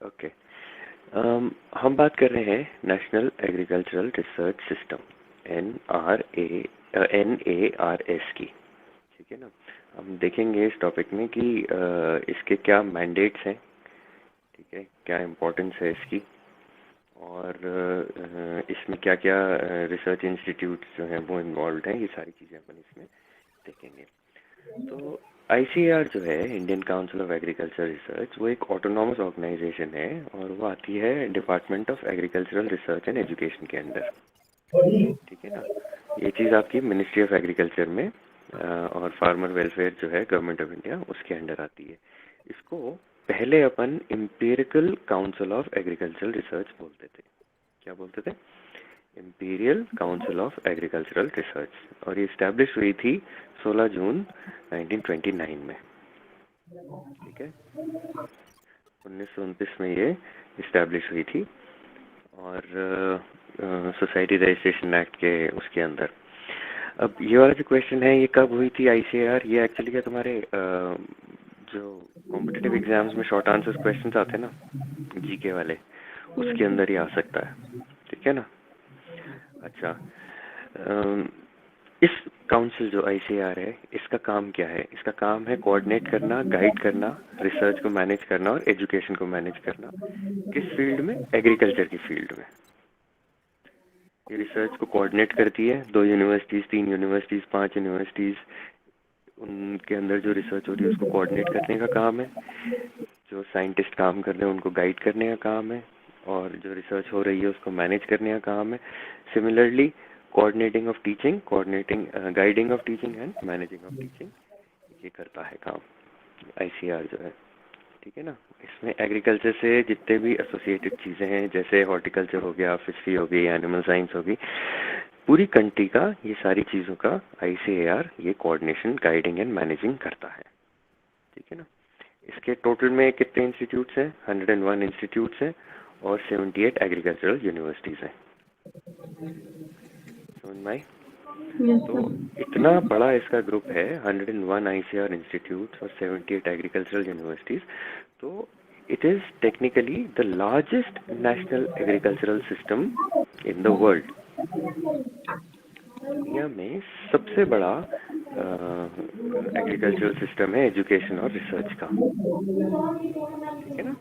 Okay. हम बात कर रहे हैं national agricultural research system NARS की। ठीक है ना। हम देखेंगे इस टॉपिक में कि इसके क्या मैंडेट्स हैं, ठीक है, क्या इम्पोर्टेंस है इसकी, और इसमें क्या क्या रिसर्च इंस्टीट्यूट्स जो हैं वो इन्वॉल्व हैं, ये सारी चीज़ें अपन इसमें देखेंगे। तो ICAR जो है, Indian council of agriculture research, वो एक ऑटोनॉमस ऑर्गेनाइजेशन है और वो आती है department of agricultural research and education के अंदर। ठीक है ना। ये चीज़ आपकी मिनिस्ट्री ऑफ एग्रीकल्चर में और फार्मर वेलफेयर जो है गवर्नमेंट ऑफ इंडिया उसके अंडर आती है। इसको पहले अपन imperial council of agricultural research बोलते थे। क्या बोलते थे? Imperial council of agricultural research, और ये इस्टेब्लिश हुई थी 16 जून 1929 में। ठीक है, 1929 में ये इस्टेब्लिश हुई थी, और सोसाइटी रजिस्ट्रेशन एक्ट के उसके अंदर। अब ये वाला जो क्वेश्चन है, ये कब हुई थी ICAR? ये एक्चुअली क्या तुम्हारे जो कॉम्पिटिटिव एग्जाम्स में शॉर्ट आंसर क्वेश्चंस आते हैं ना, GK वाले, उसके अंदर ही आ सकता है। ठीक है ना। अच्छा, इस काउंसिल जो ICAR है, इसका काम क्या है? इसका काम है कोऑर्डिनेट करना, गाइड करना, रिसर्च को मैनेज करना और एजुकेशन को मैनेज करना। किस फील्ड में? एग्रीकल्चर की फील्ड में। ये रिसर्च को कोऑर्डिनेट करती है। 2 यूनिवर्सिटीज़, 3 यूनिवर्सिटीज़, 5 यूनिवर्सिटीज़, उनके अंदर जो रिसर्च हो रही है उसको कोऑर्डिनेट करने का काम है। जो साइंटिस्ट काम कर रहे हैं उनको गाइड करने का काम है, और जो रिसर्च हो रही है उसको मैनेज करने का काम है। Similarly coordinating of teaching, guiding of teaching and managing of teaching, ये करता है काम ICAR जो है। ठीक है ना। इसमें एग्रीकल्चर से जितने भी एसोसिएटेड चीज़ें हैं, जैसे हॉर्टिकल्चर हो गया, फिशरी हो गई, एनिमल साइंस होगी, पूरी कंट्री का ये सारी चीज़ों का ICAR ये कोऑर्डिनेशन, गाइडिंग एंड मैनेजिंग करता है। ठीक है ना। इसके टोटल में कितने इंस्टीट्यूट्स हैं? 101 इंस्टीट्यूट्स हैं और 78 एग्रीकल्चरल यूनिवर्सिटीज़ हैं। समझ में आई? तो इतना बड़ा इसका ग्रुप है, 101 ICAR इंस्टीट्यूट्स और 78 एग्रीकल्चरल यूनिवर्सिटीज़। तो it is technically the largest national agricultural system in the world. दुनिया में सबसे बड़ा एग्रीकल्चरल सिस्टम है एजुकेशन और रिसर्च का। ठीक है ना।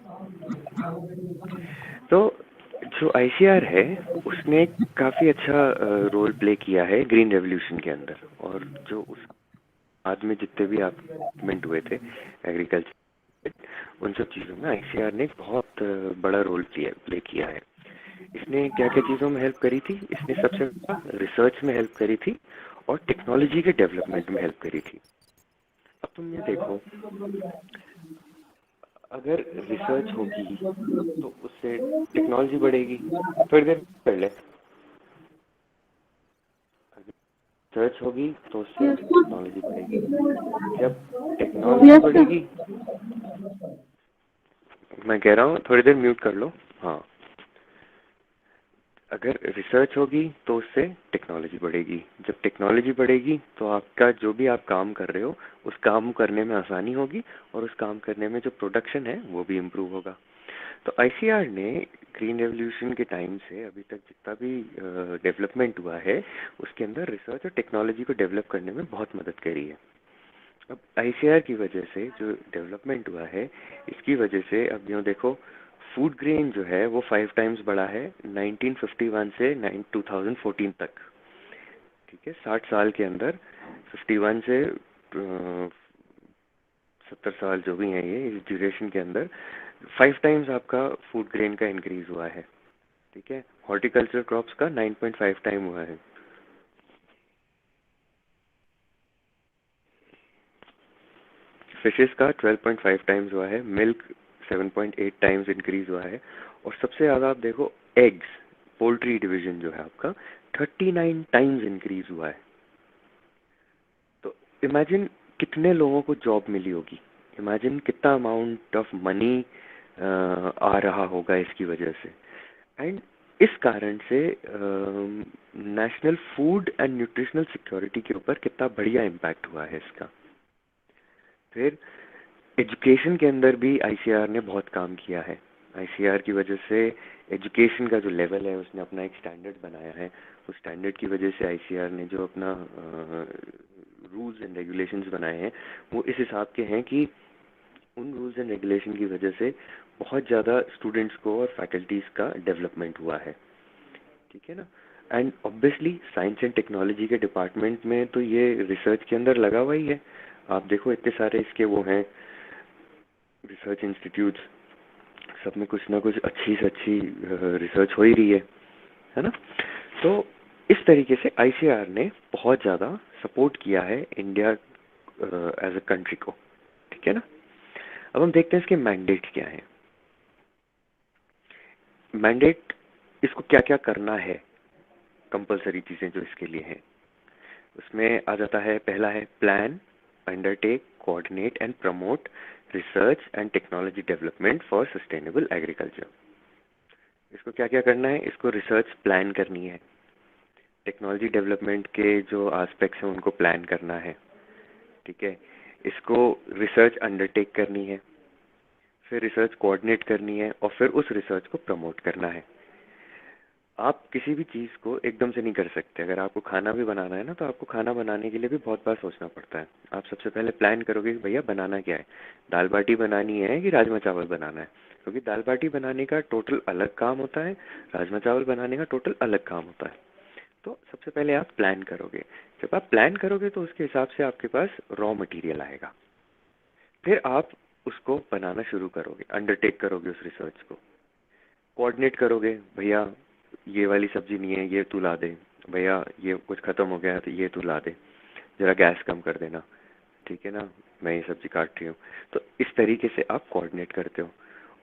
तो जो ICAR है उसने काफ़ी अच्छा रोल प्ले किया है ग्रीन रेवोल्यूशन के अंदर, और जो उस बाद में जितने भी डेवलपमेंट हुए थे एग्रीकल्चर, उन सब चीज़ों में ICAR ने बहुत बड़ा रोल प्ले किया है। इसने क्या क्या चीज़ों में हेल्प करी थी? इसने सबसे रिसर्च में हेल्प करी थी और टेक्नोलॉजी के डेवलपमेंट में हेल्प करी थी। अब तुम ये देखो, अगर रिसर्च होगी तो उससे टेक्नोलॉजी बढ़ेगी। थोड़ी देर कर ले। रिसर्च होगी तो उससे टेक्नोलॉजी बढ़ेगी। जब टेक्नोलॉजी बढ़ेगी, मैं कह रहा हूँ थोड़ी देर म्यूट कर लो। हाँ, अगर रिसर्च होगी तो उससे टेक्नोलॉजी बढ़ेगी। जब टेक्नोलॉजी बढ़ेगी तो आपका जो भी आप काम कर रहे हो उस काम करने में आसानी होगी, और उस काम करने में जो प्रोडक्शन है वो भी इम्प्रूव होगा। तो ICAR ने ग्रीन रेवोल्यूशन के टाइम से अभी तक जितना भी डेवलपमेंट हुआ है उसके अंदर रिसर्च और टेक्नोलॉजी को डेवलप करने में बहुत मदद करी है। अब ICAR की वजह से जो डेवलपमेंट हुआ है, इसकी वजह से अब यूँ देखो, फूड ग्रेन जो है वो 5 टाइम्स बढ़ा है 1951 से 2014 तक। ठीक है, 60 साल के अंदर 51 से 70 साल जो भी हैं, ये इस ड्यूरेशन के अंदर 5 टाइम्स आपका फूड ग्रेन का इंक्रीज हुआ है। ठीक है, हॉर्टिकल्चर क्रॉप्स का 9.5 टाइम हुआ है। फिशेस का 12.5 टाइम्स हुआ है। मिल्क 7.8 टाइम्स इंक्रीज हुआ है। और सबसे ज़्यादा आप देखो, एग्स, पोल्ट्री डिवीजन जो है आपका 39 टाइम्स इंक्रीज हुआ है। तो इमेजिन कितने लोगों को जॉब मिली होगी, इमेजिन कितना अमाउंट ऑफ मनी आ रहा होगा इसकी वजह से। एंड इस कारण से national food and nutritional security के ऊपर कितना बढ़िया इम्पैक्ट हुआ है इसका। फिर एजुकेशन के अंदर भी ICAR ने बहुत काम किया है। आईसीआर की वजह से एजुकेशन का जो लेवल है उसने अपना एक स्टैंडर्ड बनाया है। उस स्टैंडर्ड की वजह से आईसीआर ने जो अपना रूल्स एंड रेगुलेशंस बनाए हैं वो इस हिसाब के हैं कि उन रूल्स एंड रेगुलेशन की वजह से बहुत ज़्यादा स्टूडेंट्स को और फैकल्टीज़ का डेवलपमेंट हुआ है। ठीक है ना। And obviously science and technology के डिपार्टमेंट में तो ये रिसर्च के अंदर लगा हुआ ही है। आप देखो इतने सारे इसके वो हैं रिसर्च इंस्टीट्यूट्स, सब में कुछ ना कुछ अच्छी से अच्छी रिसर्च हो ही रही है ना। तो इस तरीके से आईसीआर ने बहुत ज़्यादा सपोर्ट किया है इंडिया एज अ कंट्री को। ठीक है ना। अब हम देखते हैं इसके मैंडेट क्या है। मैंडेट, इसको क्या क्या करना है, कंपलसरी चीज़ें जो इसके लिए हैं उसमें आ जाता है। पहला है plan, undertake, coordinate and promote research and technology development for sustainable agriculture. इसको क्या क्या करना है, इसको रिसर्च प्लान करनी है, टेक्नोलॉजी डेवलपमेंट के जो एस्पेक्ट्स हैं उनको प्लान करना है। ठीक है। इसको रिसर्च अंडरटेक करनी है, फिर रिसर्च कोऑर्डिनेट करनी है और फिर उस रिसर्च को प्रमोट करना है। आप किसी भी चीज़ को एकदम से नहीं कर सकते। अगर आपको खाना भी बनाना है ना तो आपको खाना बनाने के लिए भी बहुत बार सोचना पड़ता है। आप सबसे पहले प्लान करोगे कि भैया बनाना क्या है, दाल बाटी बनानी है कि राजमा चावल बनाना है, क्योंकि दाल बाटी बनाने का टोटल अलग काम होता है, राजमा चावल बनाने का टोटल अलग काम होता है। तो सबसे पहले आप प्लान करोगे। जब आप प्लान करोगे तो उसके हिसाब से आपके पास रॉ मटेरियल आएगा, फिर आप उसको बनाना शुरू करोगे, अंडरटेक करोगे उस रिसर्च को, कोऑर्डिनेट करोगे। भैया ये वाली सब्जी नहीं है, ये तू ला दे, भैया ये कुछ खत्म हो गया है तो ये तू ला दे, जरा गैस कम कर देना, ठीक है ना, मैं ये सब्जी काट रही हूँ। तो इस तरीके से आप कोऑर्डिनेट करते हो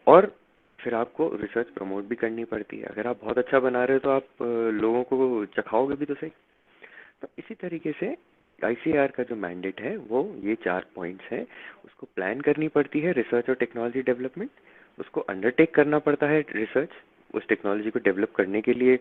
और फिर आपको रिसर्च प्रमोट भी करनी पड़ती है। अगर आप बहुत अच्छा बना रहे हो तो आप लोगों को चखाओगे भी तो सही। तो इसी तरीके से आईसीआर का जो मैंडेट है वो ये 4 पॉइंट्स हैं। उसको प्लान करनी पड़ती है रिसर्च और टेक्नोलॉजी डेवलपमेंट, उसको अंडरटेक करना पड़ता है रिसर्च, उस टेक्नोलॉजी को डेवलप करने के लिए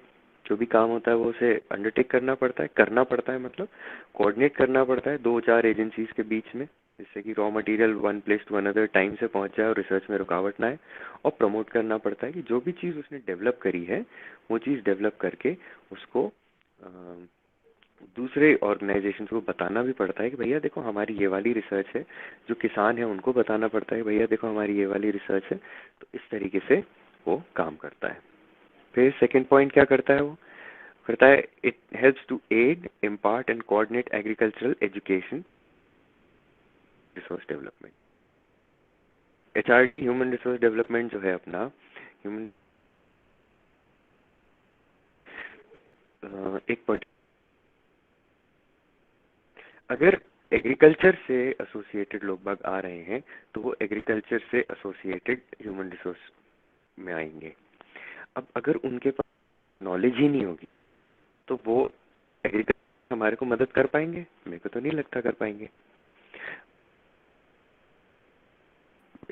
जो भी काम होता है वो उसे अंडरटेक करना पड़ता है मतलब कोऑर्डिनेट करना पड़ता है 2-4 एजेंसीज के बीच में, जिससे कि raw material one place to another time से पहुंच जाए और रिसर्च में रुकावट ना आए। और प्रमोट करना पड़ता है कि जो भी चीज़ उसने डेवलप करी है वो चीज़ डेवलप करके उसको दूसरे ऑर्गेनाइजेशंस को बताना भी पड़ता है कि भैया देखो हमारी ये वाली रिसर्च है। जो किसान है उनको बताना पड़ता है भैया देखो हमारी ये वाली रिसर्च है। तो इस तरीके से वो काम करता है। फिर सेकंड पॉइंट क्या करता है, वो करता है it helps to aid impart and coordinate agricultural education resource development. HRD human resource development जो है अपना ह्यूमन एक अगर एग्रीकल्चर से एसोसिएटेड लोग बाग आ रहे हैं तो वो एग्रीकल्चर से एसोसिएटेड ह्यूमन रिसोर्स में आएंगे। अब अगर उनके पास नॉलेज ही नहीं होगी तो वो एग्रीकल्चर हमारे को मदद कर पाएंगे? मेरे को तो नहीं लगता कर पाएंगे।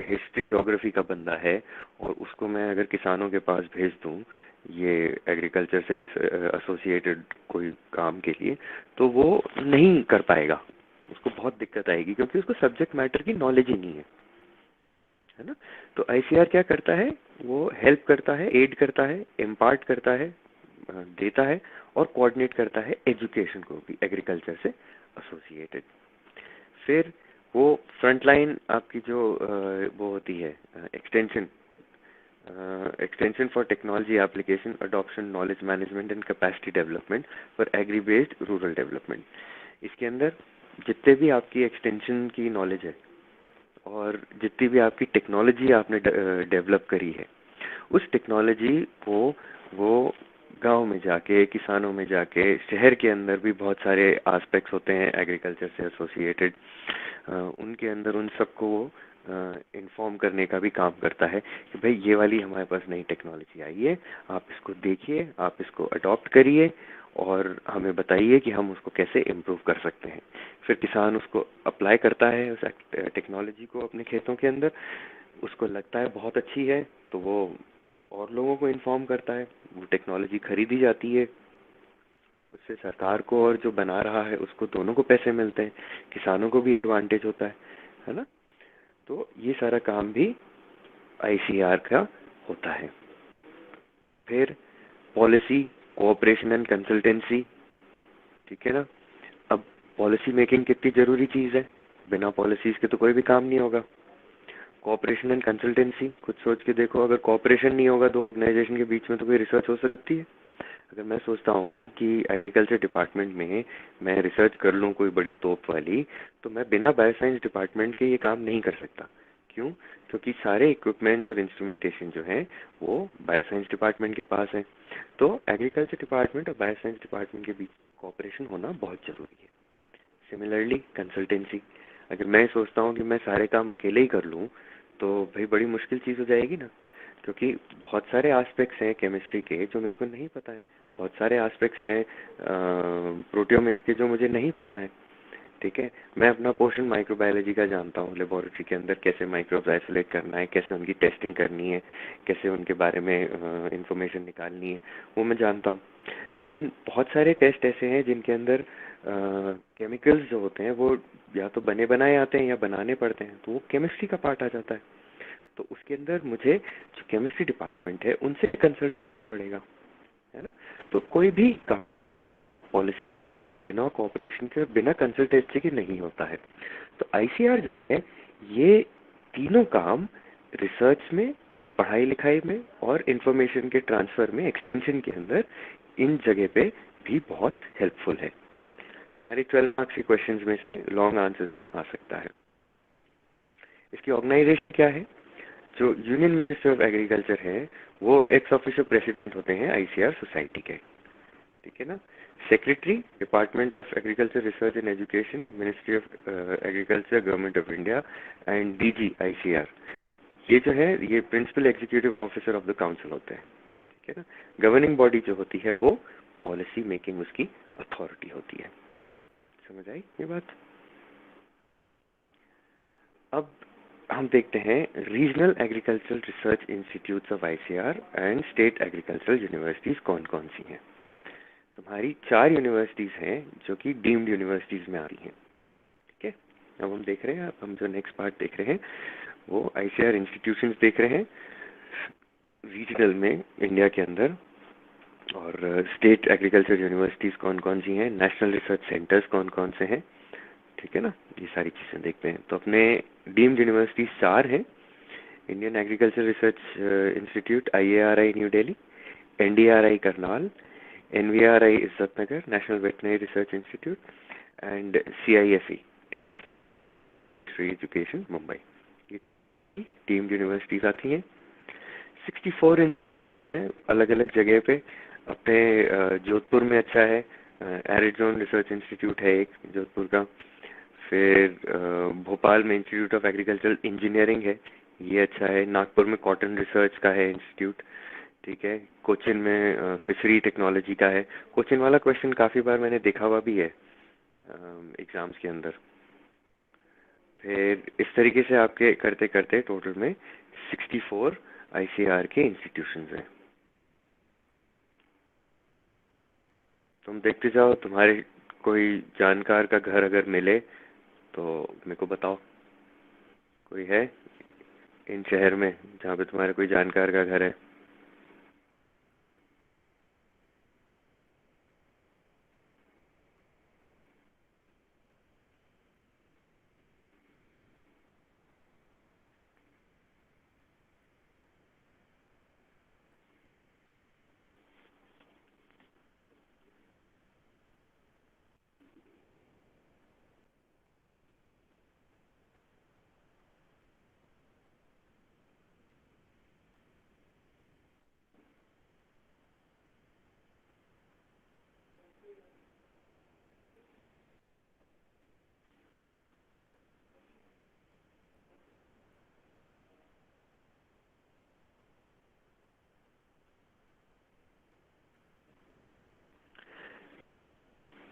हिस्ट्री ज्योग्राफी का बंदा है और उसको मैं अगर किसानों के पास भेज दूं ये एग्रीकल्चर से एसोसिएटेड कोई काम के लिए, तो वो नहीं कर पाएगा, उसको बहुत दिक्कत आएगी क्योंकि उसको सब्जेक्ट मैटर की नॉलेज ही नहीं है ना। तो आईसीआर क्या करता है, वो हेल्प करता है, एड करता है, इम्पार्ट करता है, देता है और कोऑर्डिनेट करता है एजुकेशन को भी एग्रीकल्चर से एसोसिएटेड। फिर वो फ्रंटलाइन आपकी जो वो होती है extension extension for technology application adoption knowledge management and capacity development for agri based rural development. इसके अंदर जितने भी आपकी एक्सटेंशन की नॉलेज है और जितनी भी आपकी टेक्नोलॉजी आपने डेवलप करी है उस टेक्नोलॉजी को वो गांव में जाके, किसानों में जाके, शहर के अंदर भी बहुत सारे एस्पेक्ट्स होते हैं एग्रीकल्चर से एसोसिएटेड, उनके अंदर उन सबको वो इन्फॉर्म करने का भी काम करता है कि भाई ये वाली हमारे पास नई टेक्नोलॉजी आई है, आप इसको देखिए, आप इसको अडॉप्ट करिए और हमें बताइए कि हम उसको कैसे इम्प्रूव कर सकते हैं। फिर किसान उसको अप्लाई करता है उस टेक्नोलॉजी को अपने खेतों के अंदर, उसको लगता है बहुत अच्छी है तो वो और लोगों को इन्फॉर्म करता है, वो टेक्नोलॉजी खरीदी जाती है, उससे सरकार को और जो बना रहा है उसको दोनों को पैसे मिलते हैं, किसानों को भी एडवांटेज होता है ना। तो ये सारा काम भी आईसीआर का होता है। फिर पॉलिसी, कोऑपरेशन एंड कंसल्टेंसी, ठीक है ना। अब पॉलिसी मेकिंग कितनी जरूरी चीज है, बिना पॉलिसीज के तो कोई भी काम नहीं होगा। कोऑपरेशन एंड कंसल्टेंसी, खुद सोच के देखो, अगर कोऑपरेशन नहीं होगा तो ऑर्गेनाइजेशन के बीच में तो कोई रिसर्च हो सकती है। अगर मैं सोचता हूँ कि एग्रीकल्चर डिपार्टमेंट में मैं रिसर्च कर लूँ कोई बड़ी तोप वाली, तो मैं बिना बायोसाइंस डिपार्टमेंट के ये काम नहीं कर सकता। क्यों? क्योंकि सारे इक्विपमेंट और इंस्ट्रूमेंटेशन जो है वो बायोसाइंस डिपार्टमेंट के पास है। तो एग्रीकल्चर डिपार्टमेंट और बायोसाइंस डिपार्टमेंट के बीच कोऑपरेशन होना बहुत जरूरी है। सिमिलरली कंसल्टेंसी, अगर मैं सोचता हूँ कि मैं सारे काम अकेले ही कर लूँ तो भाई बड़ी मुश्किल चीज़ हो जाएगी ना, क्योंकि बहुत सारे एस्पेक्ट्स हैं केमिस्ट्री के जो मेरे को नहीं पता है, बहुत सारे एस्पेक्ट्स हैं प्रोटियोमिक्स के जो मुझे नहीं पता है। ठीक है, मैं अपना पोर्शन माइक्रोबायोलॉजी का जानता हूँ, लेबोरेटरी के अंदर कैसे माइक्रोब्स आइसोलेट करना है, कैसे उनकी टेस्टिंग करनी है, कैसे उनके बारे में इंफॉर्मेशन निकालनी है, वो मैं जानता हूँ। बहुत सारे टेस्ट ऐसे हैं जिनके अंदर केमिकल्स जो होते हैं वो या तो बने बनाए आते हैं या बनाने पड़ते हैं, तो वो केमिस्ट्री का पार्ट आ जाता है। तो उसके अंदर मुझे जो केमिस्ट्री डिपार्टमेंट है उनसे कंसल्ट पड़ेगा, है ना। तो कोई भी पॉलिसी बिना कोऑपरेशन के, बिना कंसल्टेंसी के नहीं होता है। तो आईसीआर जो है ये तीनों काम रिसर्च में, पढ़ाई लिखाई में और इंफॉर्मेशन के ट्रांसफर में, एक्सटेंशन के अंदर, इन जगह पे भी बहुत हेल्पफुल है। हमारे 12 मार्क्स के क्वेश्चंस में लॉन्ग आंसर आ सकता है। इसकी ऑर्गेनाइजेशन क्या है? जो यूनियन मिनिस्टर ऑफ एग्रीकल्चर है वो एक्स ऑफिशियल प्रेसिडेंट होते हैं आईसीआर सोसाइटी के, ठीक है ना। Secretary, department of agriculture research and education, ministry of agriculture, government of India, and DG ICAR, ये जो है ये principal executive officer of the council होते हैं, ठीक है ना। गवर्निंग बॉडी जो होती है वो पॉलिसी मेकिंग उसकी अथॉरिटी होती है। समझ आई ये बात? अब हम देखते हैं regional agricultural research institutes of ICR and state agricultural universities कौन कौन सी हैं। तुम्हारी 4 यूनिवर्सिटीज हैं जो कि डीम्ड यूनिवर्सिटीज में आ रही हैं, ठीक है। अब हम देख रहे हैं, अब हम जो नेक्स्ट पार्ट देख रहे हैं वो आईसीआर इंस्टीट्यूशंस देख रहे हैं रीजनल में इंडिया के अंदर, और स्टेट एग्रीकल्चर यूनिवर्सिटीज कौन कौन सी हैं, नेशनल रिसर्च सेंटर्स कौन कौन से हैं, ठीक है ना। ये सारी चीज़ें देखते हैं। तो अपने डीम्ड यूनिवर्सिटीज 4 हैं: Indian agriculture research institute IARI new Delhi, NDRI Karnal, NVRI Izzatnagar, national veterinary research institute, and CISE education Mumbai. ये डीम्ड यूनिवर्सिटीज आती हैं। 64 अलग अलग जगह पे। अपने जोधपुर में अच्छा है, एरिजोन रिसर्च इंस्टीट्यूट है एक जोधपुर का। फिर भोपाल में इंस्टीट्यूट ऑफ एग्रीकल्चरल इंजीनियरिंग है, ये अच्छा है। नागपुर में कॉटन रिसर्च का है इंस्टीट्यूट, ठीक है। कोचिन में फिशरी टेक्नोलॉजी का है। कोचिन वाला क्वेश्चन काफ़ी बार मैंने देखा हुआ भी है एग्जाम्स के अंदर। फिर इस तरीके से आपके करते करते टोटल में 64 आईसीआर के इंस्टीट्यूशंस हैं। तुम देखते जाओ, तुम्हारे कोई जानकार का घर अगर मिले तो मेरे को बताओ, कोई है इन शहर में जहाँ पे तुम्हारे कोई जानकार का घर है?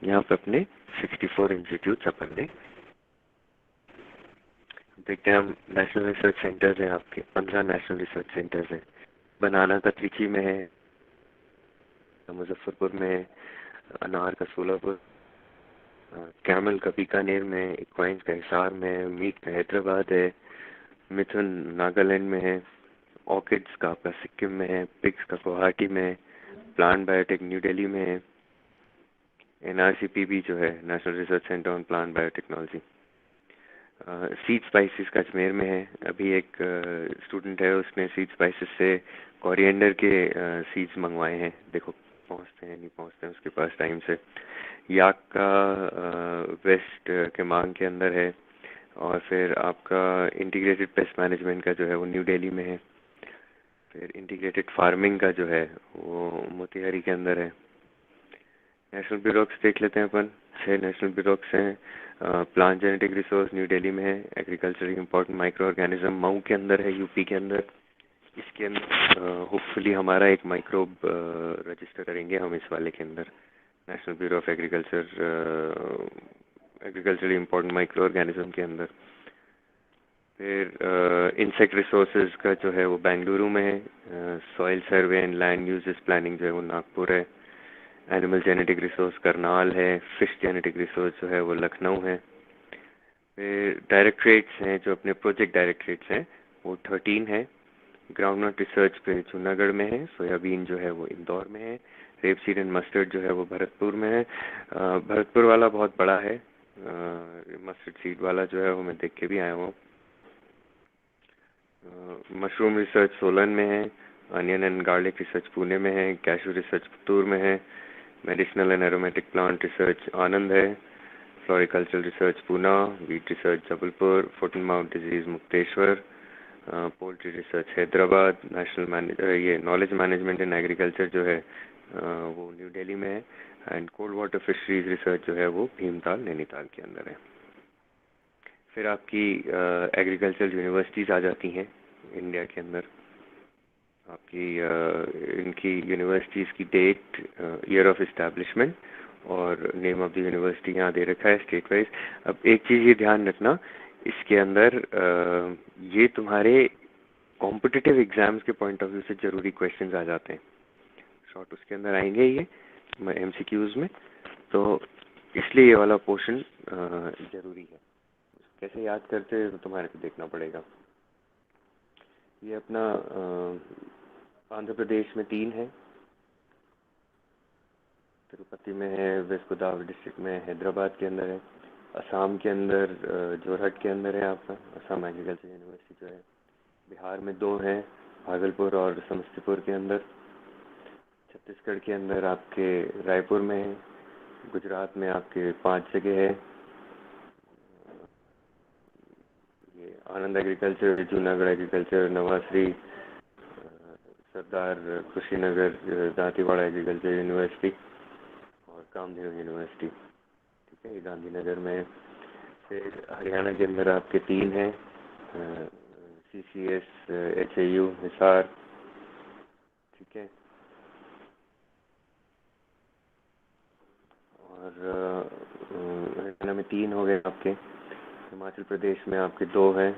यहाँ पे अपने 64 इंस्टीट्यूट अपन ने देखते हैं। हम नेशनल रिसर्च सेंटर्स हैं आपके, 15 नेशनल रिसर्च सेंटर्स हैं। बनाना का त्रिची में है, मुजफ्फरपुर में है, अनार का सोलापुर, कैमल का बीकानेर में, इक्वाइंस का हिसार में, मीट का हैदराबाद है, मिथुन नागालैंड में है, ऑर्किड्स का आपका सिक्किम में है, पिग्स का गुवाहाटी में है, प्लांट बायोटेक न्यू दिल्ली में है, NRCP भी जो है national research centre on plant biotechnology, seed spices का अजमेर में है। अभी एक स्टूडेंट है, उसने सीड स्पाइसेस से कोरिएंडर के सीड्स मंगवाए हैं, देखो पहुंचते हैं नहीं पहुंचते हैं उसके पास टाइम से। याक का वेस्ट के मांग के अंदर है, और फिर आपका इंटीग्रेटेड पेस्ट मैनेजमेंट का जो है वो न्यू दिल्ली में है। फिर इंटीग्रेटेड फार्मिंग का जो है वो मोतिहारी के अंदर है। नेशनल ब्यूरोक्स देख लेते हैं अपन, 6 नेशनल ब्यूरोक्स हैं। Plant genetic resource new Delhi में है। Agriculture important micro organism Mau के अंदर है, यूपी के अंदर। इसके अंदर होपफुली हमारा एक माइक्रोब रजिस्टर करेंगे हम इस वाले के अंदर, national bureau of agriculture important micro organism के अंदर। फिर इंसेक्ट रिसोर्सेज का जो है वो बेंगलुरु में है। Soil survey and land uses planning जो है वो नागपुर है। एनिमल जेनेटिक रिसोर्स करनाल है। फिश जेनेटिक रिसोर्स जो है वो लखनऊ है। फिर डायरेक्टरेट्स हैं जो अपने प्रोजेक्ट डायरेक्टरेट्स हैं वो 13 है। ग्राउंडनट रिसर्च पे जूनागढ़ में है। सोयाबीन जो है वो इंदौर में है। रेपसीड एंड मस्टर्ड जो है वो भरतपुर में है। भरतपुर वाला बहुत बड़ा है, मस्टर्ड सीड वाला जो है वो मैं देख के भी आया हूँ। मशरूम रिसर्च सोलन में है। Onion and garlic research Pune में है। कैशू रिसर्च पुतूर में है। Medicinal and aromatic plant research Anand है। Floriculture research Poona. Wheat research Jabalpur. Foot and mouth disease Mukteshwar. Poultry research Hyderabad. ये नॉलेज मैनेजमेंट इन एग्रीकल्चर जो है वो न्यू दिल्ली में है। And cold water fisheries research जो है वो भीमताल नैनीताल के अंदर है। फिर आपकी एग्रीकल्चर यूनिवर्सिटीज़ आ जाती हैं इंडिया के अंदर। आपकी इनकी यूनिवर्सिटीज़ की डेट, ईयर ऑफ इस्टेब्लिशमेंट और नेम ऑफ द यूनिवर्सिटी यहाँ दे रखा है स्टेट वाइज। अब एक चीज़ ये ध्यान रखना, इसके अंदर ये तुम्हारे कॉम्पिटिटिव एग्जाम्स के पॉइंट ऑफ व्यू से ज़रूरी क्वेश्चंस आ जाते हैं। शॉर्ट उसके अंदर आएंगे ये MCQs में, तो इसलिए ये वाला पोर्शन ज़रूरी है। कैसे याद करते हैं तो तुम्हारे को देखना पड़ेगा। ये अपना आंध्र प्रदेश में 3 है, तिरुपति में है, वेस्ट गोदावरी डिस्ट्रिक्ट में, हैदराबाद के अंदर है। असम के अंदर जोरहट के अंदर है आपका असम एग्रीकल्चर यूनिवर्सिटी जो है। बिहार में 2 हैं, भागलपुर और समस्तीपुर के अंदर। छत्तीसगढ़ के अंदर आपके रायपुर में है। गुजरात में आपके 5 जगह है। ये आनंद एग्रीकल्चर, जूनागढ़ एग्रीकल्चर, नवाश्री, सरदार कुशीनगर दांतीवाड़ा एग्रीकल्चर यूनिवर्सिटी और कामधेनु यूनिवर्सिटी, ठीक है, ये गांधीनगर में है। फिर हरियाणा के अंदर आपके 3 हैं, CCS HAU हिसार, ठीक है। और हरियाणा में 3 हो गए आपके। हिमाचल प्रदेश में आपके 2 हैं,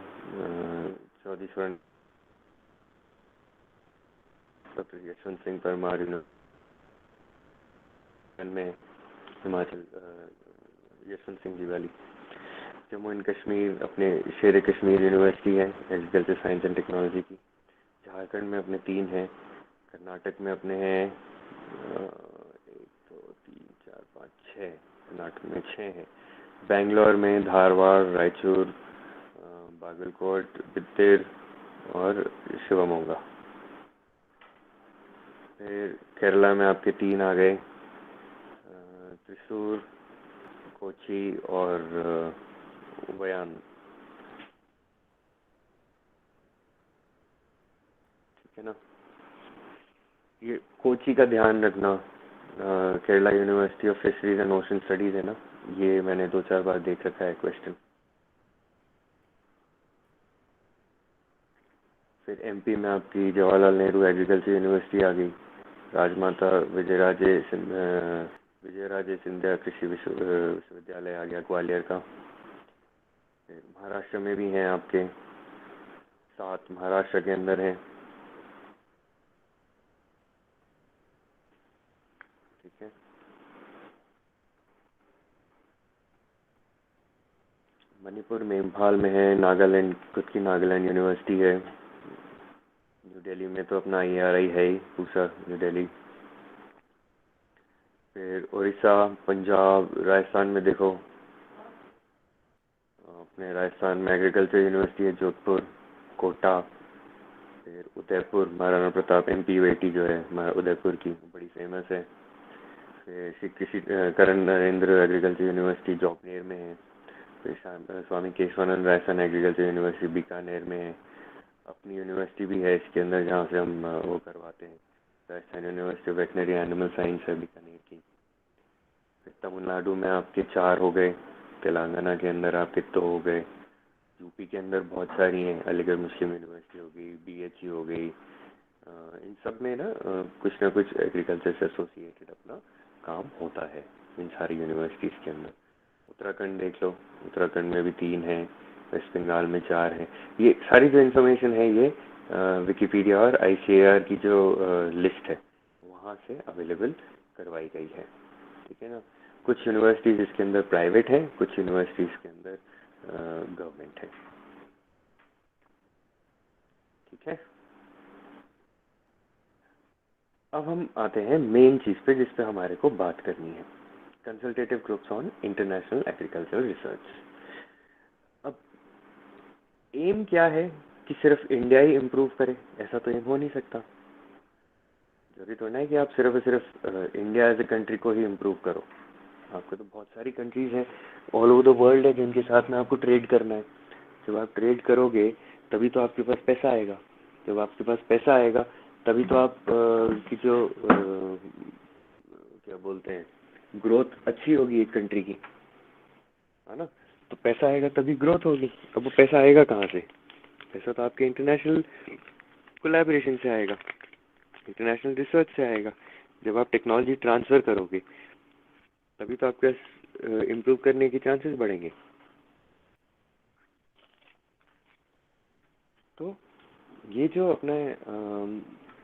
चौधरी डॉक्टर यशवंत सिंह परमार में, हिमाचल यशवंत सिंह जी वाली। जम्मू एंड कश्मीर अपने शेर कश्मीर यूनिवर्सिटी है एग्रीकल्चर साइंस एंड टेक्नोलॉजी की। झारखंड में अपने 3 हैं। कर्नाटक में अपने हैं 1 2 3 4 5 6, कर्नाटक में 6 हैं। बेंगलोर में धारवाड़, रायचूर, बागलकोट, बिद्देर और शिवमोगा। फिर केरला में आपके 3 आ गए, त्रिशूर, कोची और वयान, ठीक है ना। ये कोची का ध्यान रखना, Kerala university of fisheries and ocean studies है ना, ये मैंने 2-4 बार देख रखा है क्वेश्चन। फिर MP में आपकी जवाहरलाल नेहरू एग्रीकल्चर यूनिवर्सिटी आ गई। राजमाता विजयराजे सिंधिया कृषि विश्वविद्यालय आ गया ग्वालियर का। महाराष्ट्र में भी हैं आपके 7, महाराष्ट्र के अंदर हैं, ठीक है। मणिपुर में इम्फाल में है। नागालैंड खुद की नागालैंड यूनिवर्सिटी है, न्यू दिल्ली में तो अपना IRI है ही, पूसा, न्यू दिल्ली। फिर उड़ीसा, पंजाब, राजस्थान में देखो, अपने राजस्थान में एग्रीकल्चर यूनिवर्सिटी है, जोधपुर, कोटा। फिर उदयपुर, महाराणा प्रताप MPUIT जो है उदयपुर की, बड़ी फेमस है। फिर श्री कृषि करण नरेंद्र एग्रीकल्चर यूनिवर्सिटी जौबनेर में है। फिर स्वामी केशवानंद राजस्थान एग्रीकल्चर यूनिवर्सिटी बीकानेर में है। अपनी यूनिवर्सिटी भी है इसके अंदर, जहाँ से हम वो करवाते हैं, Rajasthan university veterinary animal science है बीकानेर की। फिर तमिलनाडु में आपके 4 हो गए, तेलंगाना के अंदर आपके 2 हो गए, यूपी के अंदर बहुत सारी हैं, अलीगढ़ मुस्लिम यूनिवर्सिटी हो गई, BHU हो गई। इन सब में ना कुछ ना कुछ एग्रीकल्चर से एसोसिएटेड अपना काम होता है इन सारी यूनिवर्सिटीज़ के अंदर। उत्तराखंड देख लो, उत्तराखंड में भी 3 हैं, वेस्ट बंगाल में 4 हैं। ये सारी जो इन्फॉर्मेशन है ये विकिपीडिया और ICAR की जो लिस्ट है वहाँ से अवेलेबल करवाई गई है, ठीक है ना। कुछ यूनिवर्सिटीज़ इसके अंदर प्राइवेट हैं, कुछ यूनिवर्सिटीज़ के अंदर गवर्नमेंट है, ठीक है। अब हम आते हैं मेन चीज़ पे जिस पे हमारे को बात करनी है, consultative groups on international agricultural research. अब एम क्या है कि सिर्फ इंडिया ही इम्प्रूव करे, ऐसा तो एम हो नहीं सकता। जरूरी तो नहीं कि आप सिर्फ और सिर्फ इंडिया एज ए कंट्री को ही इम्प्रूव करो। आपको तो बहुत सारी कंट्रीज हैं ऑल ओवर द वर्ल्ड है जिनके साथ में आपको ट्रेड करना है। जब आप ट्रेड करोगे तभी तो आपके पास पैसा आएगा। जब आपके पास पैसा आएगा तभी तो आप की जो क्या बोलते हैं, ग्रोथ अच्छी होगी एक कंट्री की, है ना। तो पैसा आएगा तभी ग्रोथ होगी। अब वो पैसा आएगा कहाँ से? पैसा तो आपके इंटरनेशनल कोलैबोरेशन से आएगा, इंटरनेशनल रिसर्च से आएगा। जब आप टेक्नोलॉजी ट्रांसफ़र करोगे तभी तो आपके इम्प्रूव करने के चांसेस बढ़ेंगे। तो ये जो अपने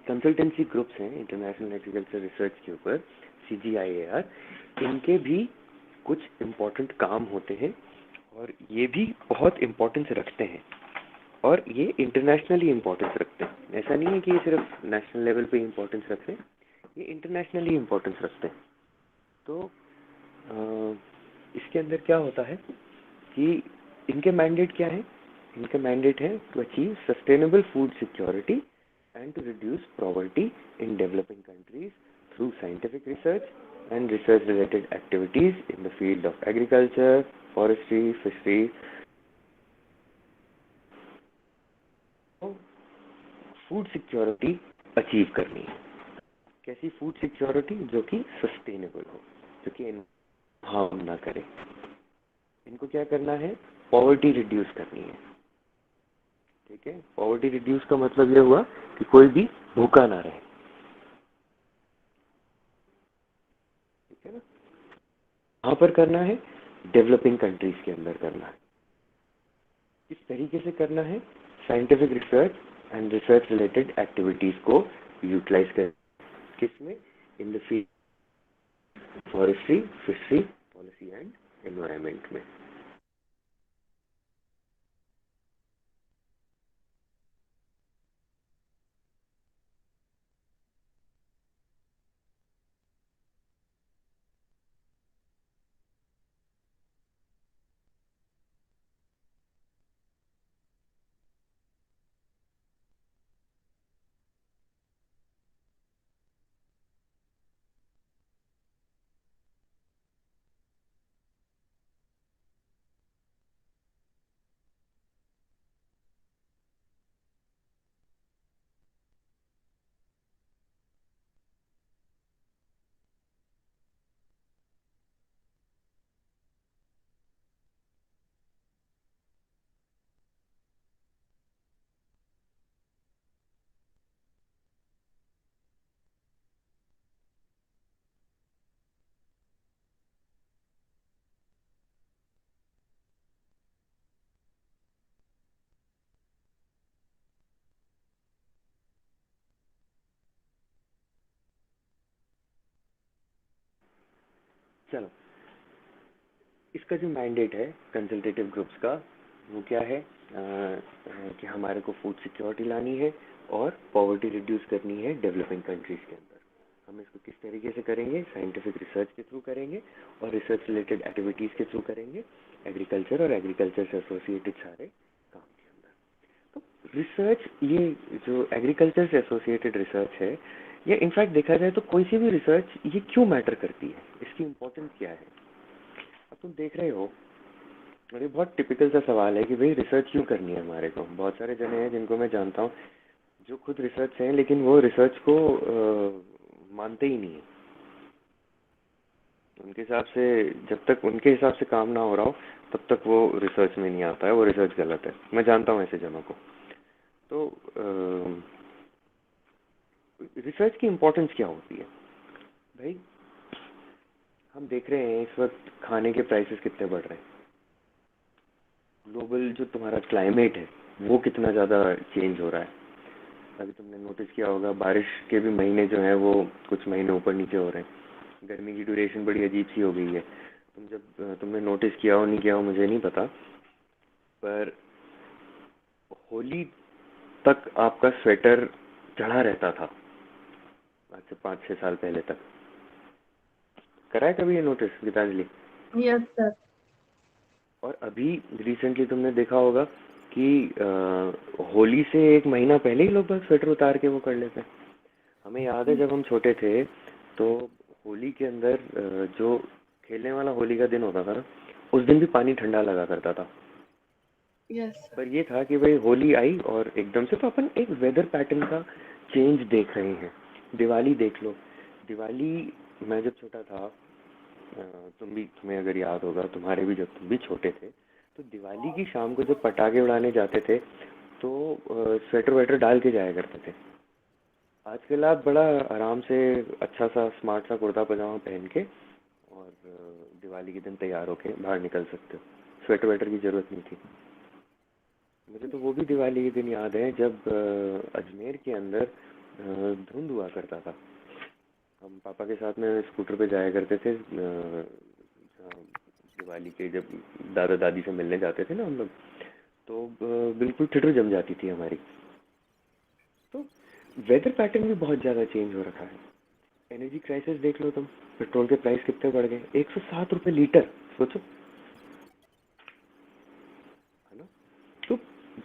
कंसल्टेंसी ग्रुप्स हैं इंटरनेशनल एग्रीकल्चर रिसर्च के ऊपर, CGIAR, इनके भी कुछ इम्पोर्टेंट काम होते हैं और ये भी बहुत इम्पोर्टेंस रखते हैं और ये इंटरनेशनली इम्पोर्टेंस रखते हैं। ऐसा नहीं है कि ये सिर्फ नेशनल लेवल पे इम्पोर्टेंस रखते हैं, ये इंटरनेशनली इम्पोर्टेंस रखते हैं। तो इसके अंदर क्या होता है कि इनके मैंडेट क्या है? इनका मैंडेट है to achieve sustainable food security and to reduce poverty in developing countries through scientific research and research related activities in the field of agriculture, forestry, fishery. Food security achieve करनी है। कैसी food security? जो कि sustainable हो, जो कि harm ना करे। इनको क्या करना है? पॉवर्टी रिड्यूस करनी है, ठीक है। पॉवर्टी रिड्यूस का मतलब ये हुआ कि कोई भी भूखा ना रहे, ठीक है ना। कहाँ पर करना है? डेवलपिंग कंट्रीज के अंदर करना है। किस तरीके से करना है? Scientific research and research related activities को यूटिलाइज कर, किसमें? इन the field forestry, fishery, policy and environment में। चलो, इसका जो मैंडेट है कंसल्टेटिव ग्रुप्स का, वो क्या है कि हमारे को फूड सिक्योरिटी लानी है और पॉवर्टी रिड्यूस करनी है डेवलपिंग कंट्रीज़ के अंदर। हम इसको किस तरीके से करेंगे? साइंटिफिक रिसर्च के थ्रू करेंगे और रिसर्च रिलेटेड एक्टिविटीज़ के थ्रू करेंगे, एग्रीकल्चर और एग्रीकल्चर से एसोसिएटेड सारे काम के अंदर। तो रिसर्च, ये जो एग्रीकल्चर से एसोसिएटेड रिसर्च है, ये इनफैक्ट देखा जाए तो कोई सी भी रिसर्च ये क्यों मैटर करती है, इसकी इम्पोर्टेंस क्या है? अब तुम देख रहे हो, और ये बहुत टिपिकल सा सवाल है कि भाई रिसर्च क्यों करनी है हमारे को। बहुत सारे जने हैं जिनको मैं जानता हूँ जो खुद रिसर्च हैं, लेकिन वो रिसर्च को मानते ही नहीं है। उनके हिसाब से जब तक उनके हिसाब से काम ना हो रहा हो तब तक वो रिसर्च में नहीं आता है, वो रिसर्च गलत है। मैं जानता हूँ ऐसे जनों को। तो रिसर्च की इम्पोर्टेंस क्या होती है भाई? हम देख रहे हैं इस वक्त खाने के प्राइसेस कितने बढ़ रहे हैं। ग्लोबल जो तुम्हारा क्लाइमेट है वो कितना ज़्यादा चेंज हो रहा है। अभी तुमने नोटिस किया होगा बारिश के भी महीने जो हैं वो कुछ महीने ऊपर नीचे हो रहे हैं। गर्मी की ड्यूरेशन बड़ी अजीब सी हो गई है। तुमने नोटिस किया हो नहीं किया हो मुझे नहीं पता, पर होली तक आपका स्वेटर चढ़ा रहता था आज से 5-6 साल पहले तक। करा है कभी ये नोटिस गीतांजलि? Yes sir. और अभी रिसेंटली तुमने देखा होगा कि होली से एक महीना पहले ही लोग बस स्वेटर उतार के वो कर लेते हैं। हमें याद है जब हम छोटे थे तो होली के अंदर जो खेलने वाला होली का दिन होता था ना, उस दिन भी पानी ठंडा लगा करता था। यस पर ये था कि भाई होली आई और एकदम से तो अपन एक वेदर पैटर्न का चेंज देख रहे हैं। दिवाली देख लो। दिवाली, मैं जब छोटा था, तुम्हें अगर याद होगा, तुम्हारे भी जब तुम भी छोटे थे, तो दिवाली की शाम को जब पटाखे उड़ाने जाते थे तो स्वेटर वेटर डाल के जाया करते थे। आजकल आप बड़ा आराम से अच्छा सा स्मार्ट सा कुर्ता पजामा पहन के और दिवाली के दिन तैयार होके बाहर निकल सकते हो। स्वेटर वेटर की जरूरत नहीं थी। मुझे तो वो भी दिवाली के दिन याद है जब अजमेर के अंदर धुंध हुआ करता था। हम पापा के साथ में स्कूटर पे जाया करते थे दिवाली के, जब दादा दादी से मिलने जाते थे ना हम लोग, तो बिल्कुल ठिठुर जम जाती थी हमारी। तो वेदर पैटर्न भी बहुत ज़्यादा चेंज हो रखा है। एनर्जी क्राइसिस देख लो तुम। पेट्रोल के प्राइस कितने बढ़ गए, 107 रुपये लीटर, सोचो, है ना? तो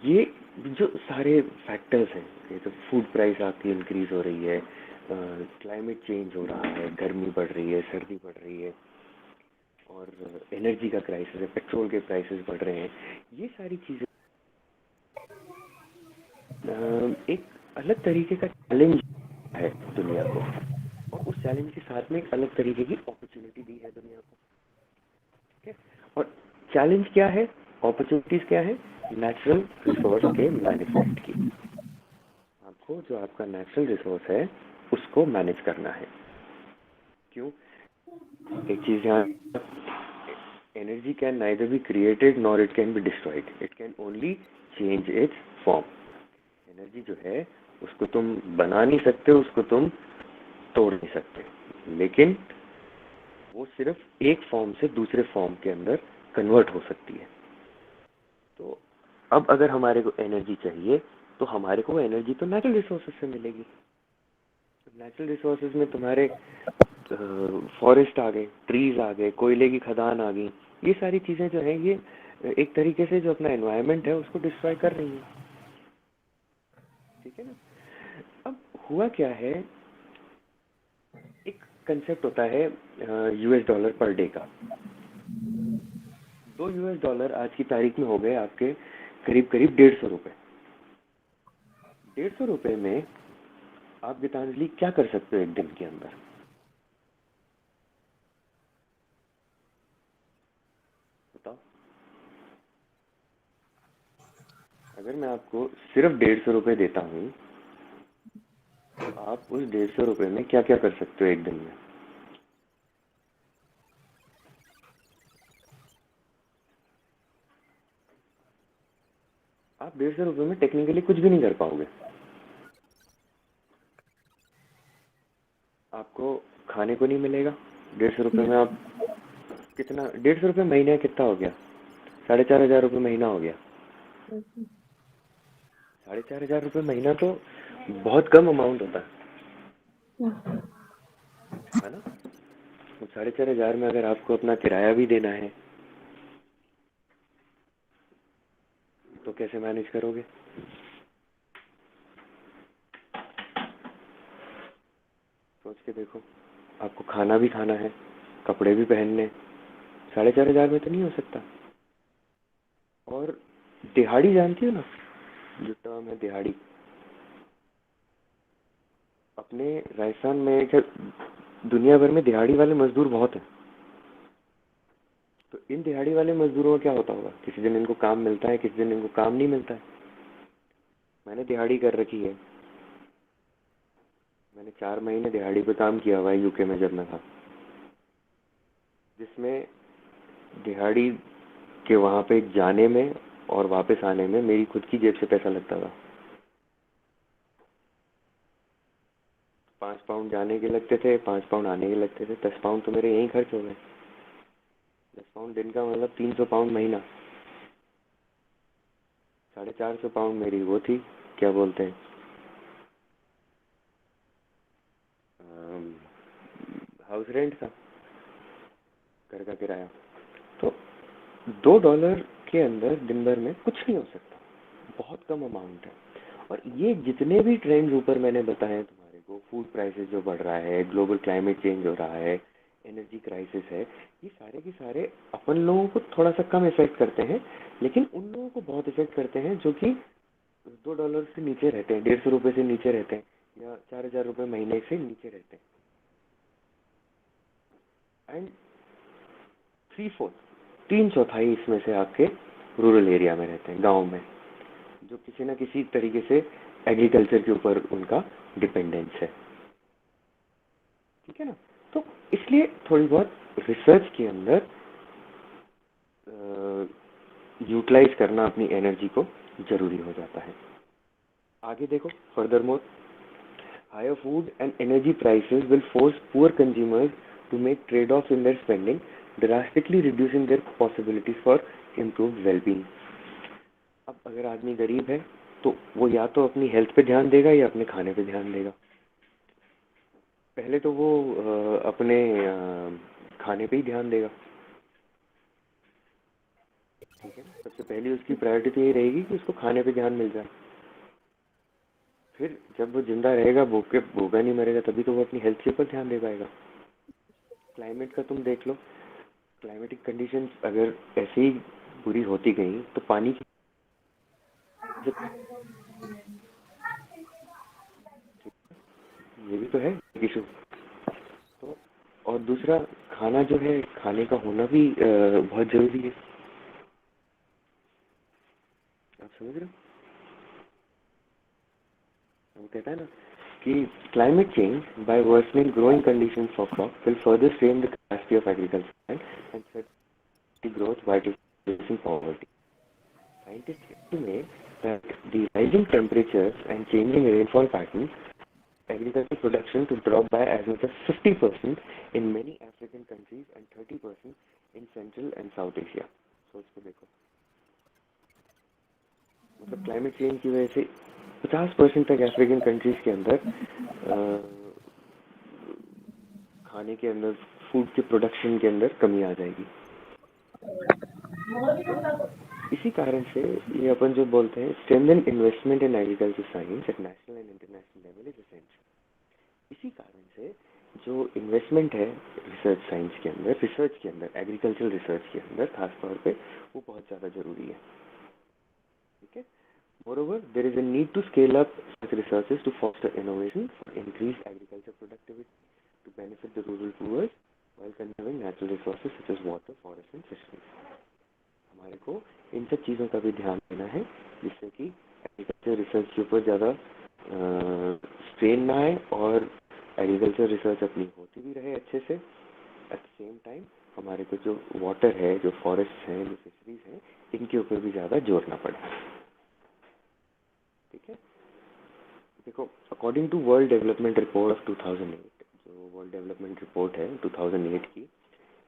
ये जो सारे फैक्टर्स हैं, ये तो फूड प्राइस आपकी इंक्रीज हो रही है, क्लाइमेट चेंज हो रहा है, गर्मी बढ़ रही है, सर्दी बढ़ रही है, और एनर्जी का क्राइसिस है, पेट्रोल के प्राइसेस बढ़ रहे हैं। ये सारी चीज़ें एक अलग तरीके का चैलेंज है दुनिया को, और उस चैलेंज के साथ में एक अलग तरीके की अपॉर्चुनिटी दी है दुनिया को। ठीक है? और चैलेंज क्या है, अपॉर्चुनिटीज क्या है? नेचुरल रिसोर्स के मैनेजमेंट की। आपको जो आपका नेचुरल रिसोर्स है उसको मैनेज करना है। क्यों? एक चीज ध्यान, energy can neither be created nor it can be destroyed, it can only change it's form. Energy जो है उसको तुम बना नहीं सकते, उसको तुम तोड़ नहीं सकते, लेकिन वो सिर्फ एक फॉर्म से दूसरे फॉर्म के अंदर कन्वर्ट हो सकती है। तो अब अगर हमारे को एनर्जी चाहिए तो हमारे को एनर्जी तो नेचुरल रिसोर्सेज से मिलेगी। नेचुरल रिसोर्सेज में तुम्हारे फॉरेस्ट आ गए, ट्रीज आ गए, कोयले की खदान आ गई। ये सारी चीज़ें जो है ये एक तरीके से जो अपना एनवायरनमेंट है उसको डिस्ट्रॉय कर रही है। ठीक है ना? अब हुआ क्या है, एक कंसेप्ट होता है US$ पर डे का। 2 US$ आज की तारीख में हो गए आपके करीब करीब 150 रुपये। 150 रुपये में आप गीतांजलि क्या कर सकते हो एक दिन के अंदर? बताओ। अगर मैं आपको सिर्फ 150 रुपये देता हूँ तो आप उस 150 रुपये में क्या क्या कर सकते हो एक दिन में? आप 150 रुपये में टेक्निकली कुछ भी नहीं कर पाओगे। आपको खाने को नहीं मिलेगा 150 रुपये में। आप कितना, 150 रुपये महीने कितना हो गया? 4,500 रुपये महीना हो गया। ₹4,500 महीना तो बहुत कम अमाउंट होता है ना? तो 4,500 में अगर आपको अपना किराया भी देना है तो कैसे मैनेज करोगे? सोच के देखो, आपको खाना भी खाना है, कपड़े भी पहनने, 4,500 में तो नहीं हो सकता। और दिहाड़ी जानती हो ना, जो टर्म है दिहाड़ी, अपने राजस्थान में दुनिया भर में दिहाड़ी वाले मजदूर बहुत हैं। तो इन दिहाड़ी वाले मजदूरों का क्या होता होगा? किसी दिन इनको काम मिलता है, किसी दिन इनको काम नहीं मिलता है। मैंने दिहाड़ी कर रखी है, मैंने 4 महीने दिहाड़ी पे काम किया हुआ है यूके में जब मैं था, जिसमें दिहाड़ी के वहाँ पे जाने में और वापस आने में मेरी खुद की जेब से पैसा लगता था। 5 पाउंड जाने के लगते थे, 5 पाउंड आने के लगते थे, 10 पाउंड तो मेरे यहीं खर्च हो गए। 10 पाउंड दिन का मतलब 300 पाउंड महीना। 450 पाउंड मेरी वो थी, क्या बोलते हैं, हाउस रेंट था, घर का किराया। तो $2 के अंदर दिन भर में कुछ नहीं हो सकता, बहुत कम अमाउंट है। और ये जितने भी ट्रेंड्स ऊपर मैंने बताए तुम्हारे को, फूड प्राइसेस जो बढ़ रहा है, ग्लोबल क्लाइमेट चेंज हो रहा है, एनर्जी क्राइसिस है, ये सारे के सारे अपन लोगों को थोड़ा सा कम इफेक्ट करते हैं, लेकिन उन लोगों को बहुत इफेक्ट करते हैं जो कि $2 से नीचे रहते हैं, ₹150 से नीचे रहते हैं, या ₹4,000 महीने से नीचे रहते हैं। एंड 3/4, 3/4 इसमें से आपके रूरल एरिया में रहते हैं, गांव में, जो किसी ना किसी तरीके से एग्रीकल्चर के ऊपर उनका डिपेंडेंस है। ठीक है ना? तो इसलिए थोड़ी बहुत रिसर्च के अंदर यूटिलाइज करना अपनी एनर्जी को जरूरी हो जाता है। आगे देखो, furthermore, higher food and energy prices will force poor consumers to make trade off in their spending, drastically reducing their possibilities for improve wellbeing. अब अगर आदमी गरीब है तो वो या तो अपनी हेल्थ पे ध्यान देगा या अपने खाने पे ध्यान देगा। पहले तो वो अपने खाने पे ही ध्यान देगा। ठीक है ना? सबसे पहली उसकी प्रायोरिटी तो यही रहेगी कि उसको खाने पे ध्यान मिल जाए। फिर जब वो जिंदा रहेगा, भूखा नहीं मरेगा, तभी तो वो अपनी हेल्थ के ऊपर ध्यान दे पाएगा। क्लाइमेट का तुम देख लो, क्लाइमेटिक कंडीशंस अगर ऐसे ही बुरी होती गई तो पानी की, ये भी तो है इशू। तो और दूसरा, खाना जो है, खाने का होना भी बहुत जरूरी है। आप समझ रहे हो? वो कहता है ना कि climate change by worsening growing conditions for crop will further strain the capacity of agriculture and set the growth while reducing poverty. Scientists estimate that the rising temperatures and changing rainfall patterns agricultural production to drop by as much as 50% in many African countries and 30% in Central and South Asia. सोच के देखो, मतलब climate change की वजह से 50% तक African countries के अंदर खाने के अंदर, फूड के प्रोडक्शन के अंदर कमी आ जाएगी। तो इसी कारण से ये अपन जो बोलते हैं strengthen investment in agriculture science at national and international level is essential. इसी कारण से जो इन्वेस्टमेंट है रिसर्च साइंस के अंदर, रिसर्च के अंदर, एग्रीकल्चर रिसर्च के अंदर खास तौर पे, वो बहुत ज़्यादा जरूरी है। ठीक है? Moreover, there is a need to scale up such researches to foster innovation for increased agriculture productivity to benefit the rural poor while conserving natural resources such as water, forest and fisheries. हमारे को इन सब चीज़ों का भी ध्यान देना है जिससे कि एग्रीकल्चर रिसर्च के ऊपर ज़्यादा स्ट्रेन ना आए और एग्रीकल्चर रिसर्च अपनी होती भी रहे अच्छे से। एट द सेम टाइम हमारे को जो वाटर है, जो फॉरेस्ट हैं, जो फिशरीज हैं, इनके ऊपर भी ज़्यादा जोर ना पड़े। ठीक है? देखो, according to world development report of 2008, जो वर्ल्ड डेवलपमेंट रिपोर्ट है 2008 की,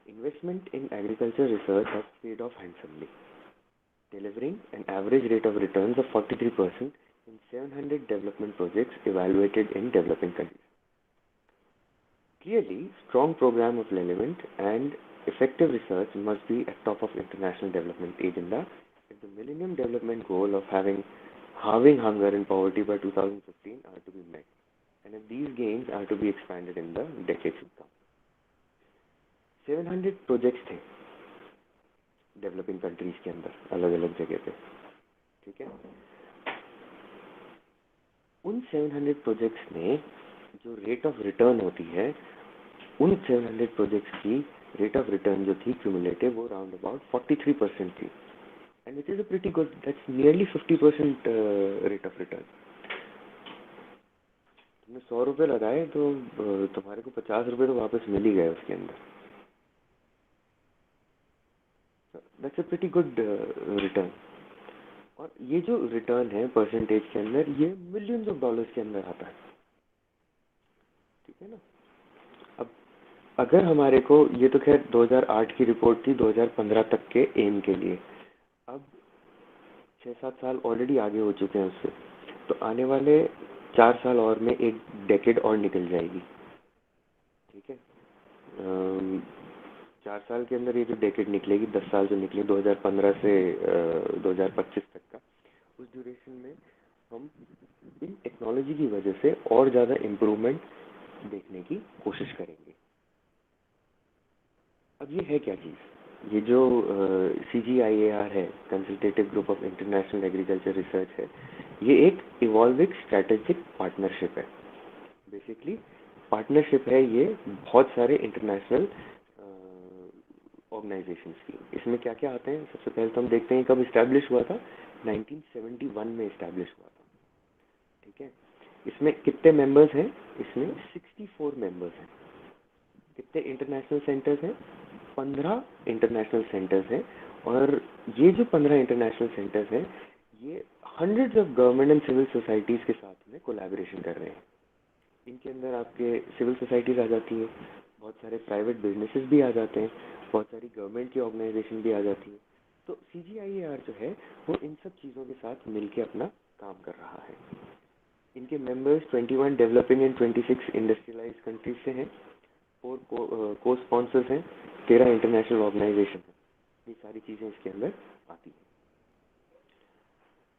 investment in agriculture research has paid off handsomely. delivering an average rate of returns of 43% in 700 development projects evaluated in developing countries. Clearly, strong program of relevant and effective research must be at top of international development agenda if the Millennium Development Goal of halving hunger and poverty by 2015 are to be met, and if these gains are to be expanded in the decades to come. 700 projects थे developing countries के अंदर अलग अलग जगह पे, ठीक है। उन 700 प्रोजेक्ट्स में जो रेट ऑफ रिटर्न होती है, उन 700 प्रोजेक्ट्स की रेट ऑफ रिटर्न जो थी क्यूमुलेटिव, वो राउंड अबाउट 43% थी, and which is a pretty good, that's nearly 50% rate of return. तुमने 100 रुपये लगाए तो तुम्हारे को 50 रुपये तो वापस मिल ही गए उसके अंदर। That's a pretty good return. और ये जो रिटर्न है परसेंटेज के अंदर, ये मिलियंस ऑफ डॉलर्स के अंदर आता है, ठीक है ना। अब अगर हमारे को, ये तो खैर 2008 की रिपोर्ट थी 2015 तक के एम के लिए, अब 6-7 साल ऑलरेडी आगे हो चुके हैं उससे, तो आने वाले 4 साल और में एक डेकेड और निकल जाएगी, ठीक है। 4 साल के अंदर ये जो डेकेड निकलेगी, 10 साल जो निकले 2015 से 2025 तक का, उस ड्यूरेशन में हम इन टेक्नोलॉजी की वजह से और ज़्यादा इम्प्रूवमेंट देखने की कोशिश करेंगे। अब ये है क्या चीज़, ये जो CGIAR है, consultative group of international agriculture research है, ये एक इवॉल्विंग स्ट्रैटेजिक पार्टनरशिप है। बेसिकली पार्टनरशिप है ये बहुत सारे इंटरनेशनल ऑर्गेनाइजेशंस की। इसमें क्या क्या आते हैं, सबसे पहले तो हम देखते हैं कब इस्टेब्लिश हुआ था। 1971 में इस्टेब्लिश हुआ था, ठीक है। इसमें कितने मेंबर्स हैं, इसमें 64 मेंबर्स हैं। कितने इंटरनेशनल सेंटर्स हैं, 15 इंटरनेशनल सेंटर्स हैं। और ये जो 15 इंटरनेशनल सेंटर्स हैं, ये hundreds of government and civil societies के साथ में कोलैबोरेशन कर रहे हैं। इनके अंदर आपके सिविल सोसाइटीज़ आ जाती है, बहुत सारे प्राइवेट बिजनेसेस भी आ जाते हैं, बहुत सारी गवर्नमेंट की ऑर्गेनाइजेशन भी आ जाती है। तो CGIAR जो है वो इन सब चीज़ों के साथ मिलके अपना काम कर रहा है। इनके members 21 developing and 26 industrialised countries से हैं, 4 को स्पॉन्सर्स हैं, 13 इंटरनेशनल ऑर्गेनाइजेशन हैं। ये सारी चीज़ें इसके अंदर आती हैं।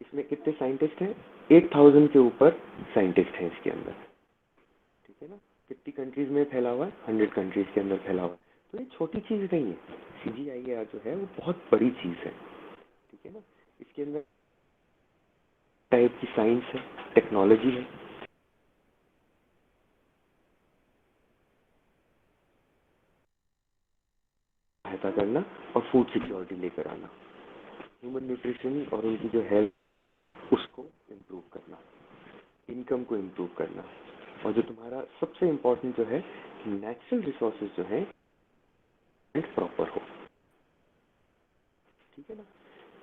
इसमें कितने साइंटिस्ट हैं, 8000 के ऊपर साइंटिस्ट हैं इसके अंदर, ठीक है ना। कितनी कंट्रीज में फैला हुआ है, 100 कंट्रीज के अंदर फैला हुआ है। तो ये छोटी चीज़ नहीं है, CGIAR जो है वो बहुत बड़ी चीज़ है, ठीक है ना। इसके अंदर टाइप की साइंस है, टेक्नोलॉजी है, सहायता करना और फूड सिक्योरिटी लेकर आना, ह्यूमन न्यूट्रिशन और उनकी जो हेल्थ उसको इम्प्रूव करना, इनकम को इम्प्रूव करना, और जो तुम्हारा सबसे इम्पोर्टेंट जो है, नेचुरल रिसोर्सेज जो है प्रॉपर हो, ठीक है ना।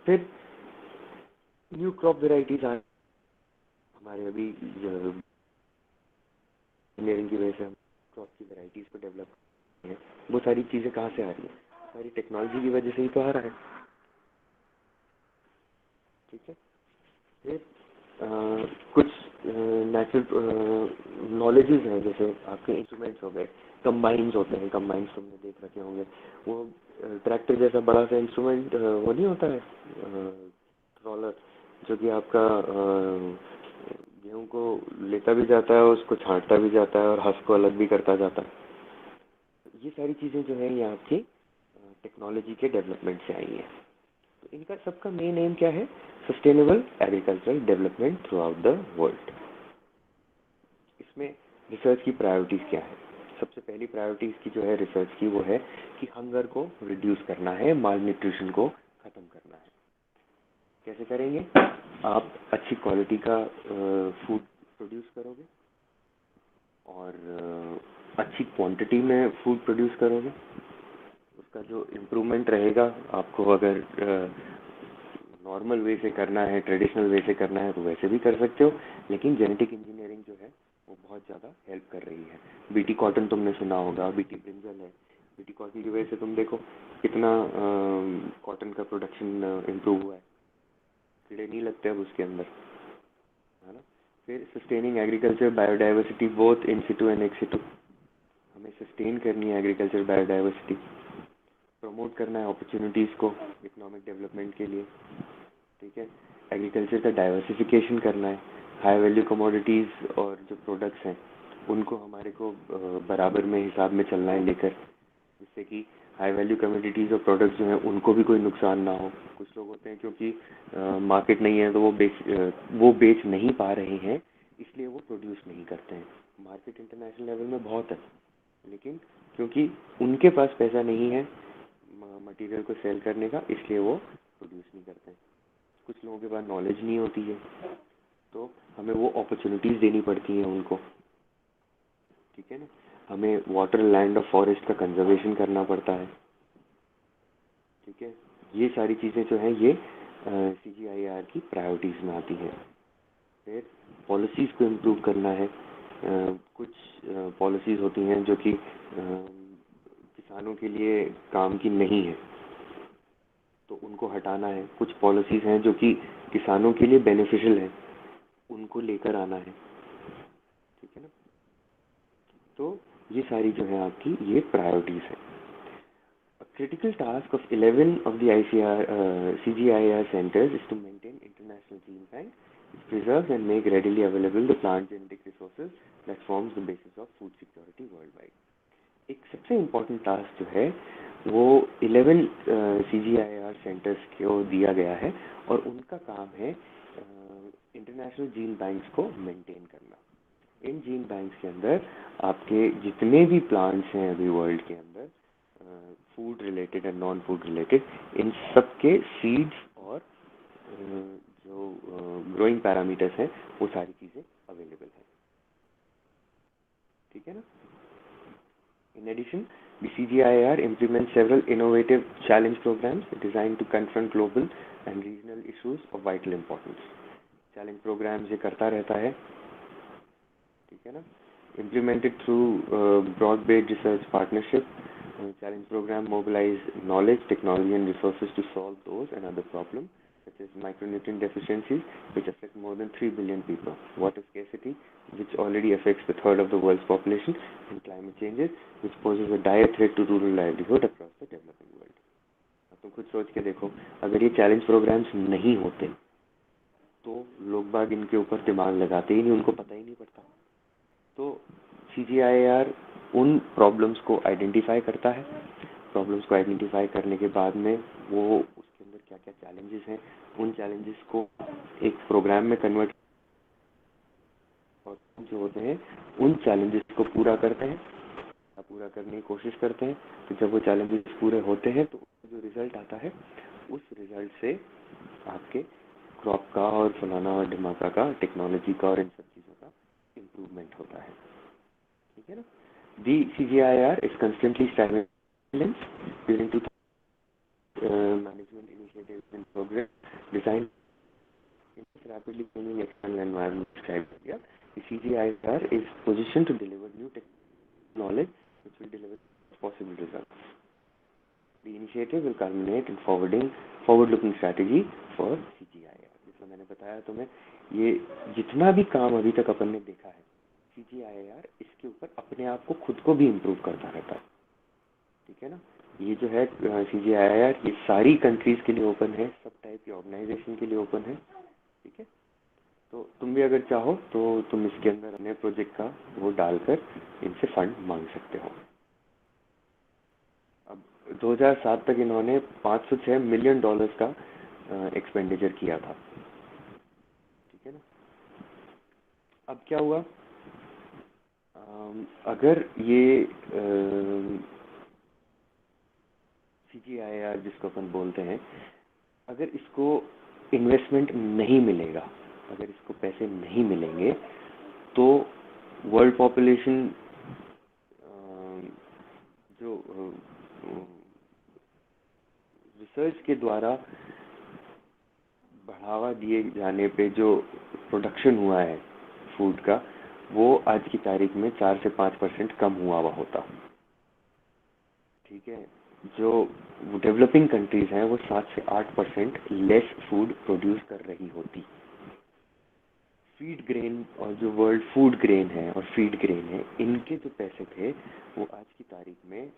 फिर न्यू क्रॉप वेराइटीज आ, हमारे अभी इंजीनियरिंग की वजह से हम क्रॉप की वेराइटीज को डेवलप कर रहे हैं। वो सारी चीज़ें कहाँ से आ रही हैं, सारी टेक्नोलॉजी की वजह से ही तो आ रहा है, ठीक है। फिर कुछ नेचुरल नॉलेजेस हैं, जैसे आपके इंस्ट्रूमेंट्स हो गए, कंबाइंस होते हैं। कंबाइंस तुमने देख रखे होंगे, वो ट्रैक्टर जैसा बड़ा सा इंस्ट्रूमेंट वो नहीं होता है, ट्रॉलर, जो कि आपका गेहूं को लेता भी जाता है, उसको छांटता भी जाता है और हंस को अलग भी करता जाता है। ये सारी चीज़ें जो है ये आपकी टेक्नोलॉजी के डेवलपमेंट से आई हैं। तो इनका सबका मेन एम क्या है, sustainable agricultural development through out the world. इसमें रिसर्च की प्रायोरिटीज़ क्या है, सबसे पहली प्रायोरिटी इसकी जो है रिसर्च की, वो है कि हंगर को रिड्यूस करना है, माल न्यूट्रिशन को ख़त्म करना है। कैसे करेंगे, आप अच्छी क्वालिटी का फूड प्रोड्यूस करोगे और अच्छी क्वांटिटी में फूड प्रोड्यूस करोगे, उसका जो इम्प्रूवमेंट रहेगा, आपको अगर नॉर्मल वे से करना है, ट्रेडिशनल वे से करना है, तो वैसे भी कर सकते हो, लेकिन जेनेटिक इंजीनियरिंग जो है वो बहुत ज़्यादा हेल्प कर रही है। बीटी कॉटन तुमने सुना होगा, बीटी ब्रिंजल है, बीटी कॉटन की वजह से तुम देखो कितना कॉटन का प्रोडक्शन इम्प्रूव हुआ है, कीड़े नहीं लगते अब उसके अंदर, है ना। फिर sustaining agriculture biodiversity both in Situ and ex situ, हमें सस्टेन करनी है एग्रीकल्चर बायोडाइवर्सिटी, प्रमोट करना है अपॉर्चुनिटीज़ को इकोनॉमिक डेवलपमेंट के लिए, ठीक है। एग्रीकल्चर का डाइवर्सिफिकेशन करना है, हाई वैल्यू कमोडिटीज़ और जो प्रोडक्ट्स हैं उनको हमारे को बराबर में हिसाब में चलना है लेकर, जिससे कि हाई वैल्यू कमोडिटीज़ और प्रोडक्ट्स जो हैं उनको भी कोई नुकसान ना हो। कुछ लोग होते हैं क्योंकि मार्केट नहीं है तो वो बेच नहीं पा रहे हैं, इसलिए वो प्रोड्यूस नहीं करते हैं। मार्केट इंटरनेशनल लेवल में बहुत है, लेकिन क्योंकि उनके पास पैसा नहीं है मटेरियल को सेल करने का, इसलिए वो प्रोड्यूस नहीं करते हैं। कुछ लोगों के पास नॉलेज नहीं होती है, तो हमें वो अपॉर्चुनिटीज़ देनी पड़ती हैं उनको, ठीक है ना। हमें वाटर, लैंड और फॉरेस्ट का कंजर्वेशन करना पड़ता है, ठीक है। ये सारी चीज़ें जो हैं ये CGIAR की प्रायोरिटीज़ में आती हैं। फिर पॉलिसीज़ को इम्प्रूव करना है। कुछ पॉलिसीज़ होती हैं जो कि किसानों के लिए काम की नहीं है, तो उनको हटाना है। कुछ पॉलिसीज़ हैं जो कि किसानों के लिए बेनिफिशियल है, उनको लेकर आना है, ठीक है ना। तो ये सारी जो है आपकी ये प्रायोरिटीज़ है। A critical task of 11 of the CGIAR centers is to maintain international gene bank, which preserves and make readily available the plant genetic resources that forms the basis of food security worldwide. एक सबसे important task जो है वो 11 CGIAR centres को दिया गया है, और उनका काम है इंटरनेशनल जीन बैंक्स को मेंटेन करना। इन जीन बैंक्स के अंदर आपके जितने भी प्लांट्स हैं अभी वर्ल्ड के अंदर, food related and non food related, इन सब के सीड्स और जो ग्रोइंग पैरामीटर्स हैं वो सारी चीज़ें अवेलेबल हैं, ठीक है ना। In addition, the CGIAR implements several innovative challenge programs designed to confront global and regional issues of vital importance. Challenge programs ये करता रहता है, ठीक है ना। Implemented through broad-based research partnership, challenge program mobilize knowledge, technology, and resources to solve those and other problems such as micronutrient deficiencies, which affect more than 3 billion people, water scarcity, which already affects the third of the world's population, and climate changes, which poses a dire threat to rural livelihood across the developing world. अब तुम खुद सोच के देखो, अगर ये challenge programmes नहीं होते तो लोग बाग इनके ऊपर दिमाग लगाते ही नहीं, उनको पता ही नहीं पड़ता। तो CGIAR उन प्रॉब्लम्स को आइडेंटिफाई करता है। प्रॉब्लम्स को आइडेंटिफाई करने के बाद में वो उसके अंदर क्या क्या चैलेंजेस हैं, उन चैलेंजेस को एक प्रोग्राम में कन्वर्ट, और जो होते हैं उन चैलेंजेस को पूरा करते हैं, पूरा करने की कोशिश करते हैं। तो जब वो चैलेंजेस पूरे होते हैं तो जो रिजल्ट आता है, उस रिजल्ट से आपके क्रॉप का और फलाना और ढिमाका का, टेक्नोलॉजी का और इन सब चीज़ों का इम्प्रूवमेंट होता है, ठीक है ना। The CGIAR is constantly striving during to management initiatives in progress designed in this rapidly changing external environment criteria. The CGIAR is positioned to deliver new knowledge which will deliver possible results. The initiative will culminate in forward-looking strategy for CGIAR. जैसा मैंने बताया तुम्हें, ये जितना भी काम अभी तक अपन ने देखा है, CGIAR इसके ऊपर अपने आप को खुद को भी इम्प्रूव करता रहता है, ठीक है ना। ये जो है CGIAR ये सारी कंट्रीज के लिए ओपन है, सब टाइप की ऑर्गेनाइजेशन के लिए ओपन है, ठीक है। तो तुम भी अगर चाहो तो तुम इसके अंदर अपने प्रोजेक्ट का वो डालकर इनसे फंड मांग सकते हो। अब 2007 तक इन्होंने $506 मिलियन का एक्सपेंडिचर किया था, ठीक है ना। अब क्या हुआ, अगर ये CGIAR जिसको अपन बोलते हैं, अगर इसको इन्वेस्टमेंट नहीं मिलेगा, अगर इसको पैसे नहीं मिलेंगे, तो वर्ल्ड पॉपुलेशन जो रिसर्च के द्वारा बढ़ावा दिए जाने पे जो प्रोडक्शन हुआ है फूड का, वो आज की तारीख में 4 से 5% कम हुआ होता, ठीक है। जो डेवलपिंग कंट्रीज हैं वो 7 से 8% लेस फूड प्रोड्यूस कर रही होती। फीड ग्रेन और जो वर्ल्ड फूड ग्रेन है और फीड ग्रेन है, इनके जो पैसे थे वो आज की तारीख में,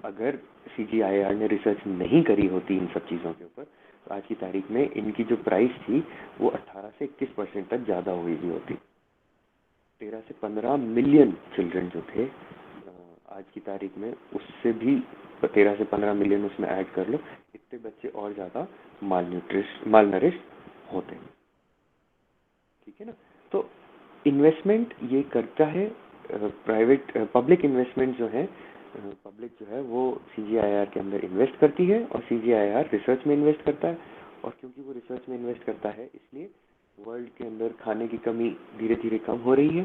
अगर CGIAR ने रिसर्च नहीं करी होती इन सब चीज़ों के ऊपर, तो आज की तारीख में इनकी जो प्राइस थी वो 18 से 21% तक ज़्यादा हुई भी होती। 13 से 15 मिलियन चिल्ड्रन जो थे आज की तारीख में, उससे भी 13 से 15 मिलियन उसमें ऐड कर लो, इतने बच्चे और ज़्यादा मालनरिश होते हैं। ठीक है ना। तो इन्वेस्टमेंट ये करता है, प्राइवेट पब्लिक इन्वेस्टमेंट जो है, पब्लिक जो है वो CGIAR के अंदर इन्वेस्ट करती है और CGIAR रिसर्च में इन्वेस्ट करता है। और क्योंकि वो रिसर्च में इन्वेस्ट करता है, इसलिए वर्ल्ड के अंदर खाने की कमी धीरे धीरे कम हो रही है।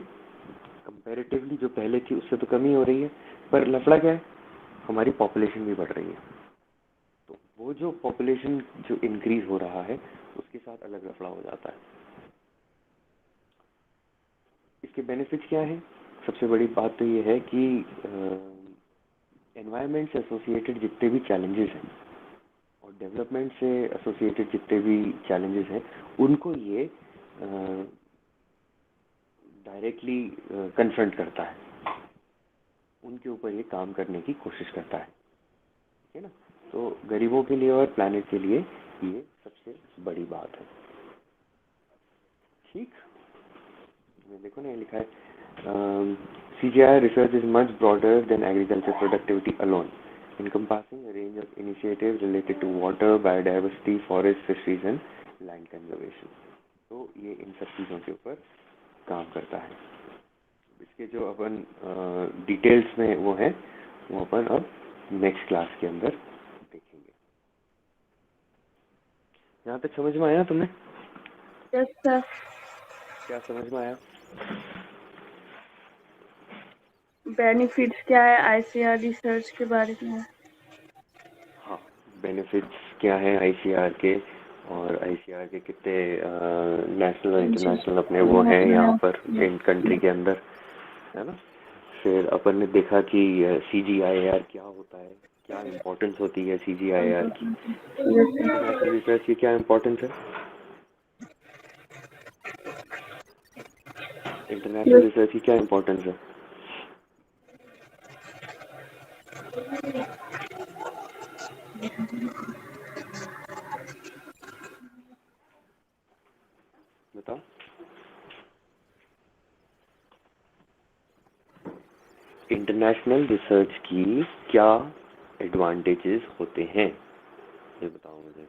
कंपैरेटिवली जो पहले थी उससे तो कमी हो रही है, पर लफड़ा क्या है, हमारी पॉपुलेशन भी बढ़ रही है। तो वो जो पॉपुलेशन जो इंक्रीज हो रहा है उसके साथ अलग लफड़ा हो जाता है। इसके बेनिफिट्स क्या हैं? सबसे बड़ी बात तो ये है कि एनवायरनमेंट से एसोसिएटेड जितने भी चैलेंजेस हैं और डेवलपमेंट से एसोसिएटेड जितने भी चैलेंजेस हैं, उनको ये डायरेक्टली कन्फ्रंट करता है, उनके ऊपर ये काम करने की कोशिश करता है। ठीक है ना। तो गरीबों के लिए और प्लैनेट के लिए ये सबसे बड़ी बात है। ठीक, देखो ना, ये लिखा है CGIAR research is much broader than agriculture productivity alone, encompassing a range of initiatives related to water, biodiversity, forest, fisheries and land conservation. तो ये इन सब चीज़ों के ऊपर काम करता है। इसके जो अपन डिटेल्स में वो है, वो अपन अब नेक्स्ट क्लास के अंदर देखेंगे। यहाँ तक समझ में आया तुम्हें? Yes sir. क्या समझ में आया? बेनिफिट्स क्या है ICR रिसर्च के बारे में? हाँ, बेनिफिट्स क्या है ICR के, और ICR के कितने नेशनल और इंटरनेशनल अपने वो हैं यहाँ पर इन कंट्री के अंदर, है ना। फिर अपन ने देखा कि CGIAR क्या होता है, क्या इम्पोर्टेंस होती है CGIAR की, इंटरनेशनल रिसर्च की क्या इम्पोर्टेंस है, इंटरनेशनल रिसर्च की क्या इम्पोर्टेंस है। बताओ। इंटरनेशनल रिसर्च की क्या एडवांटेजेस होते हैं, ये बताओ मुझे।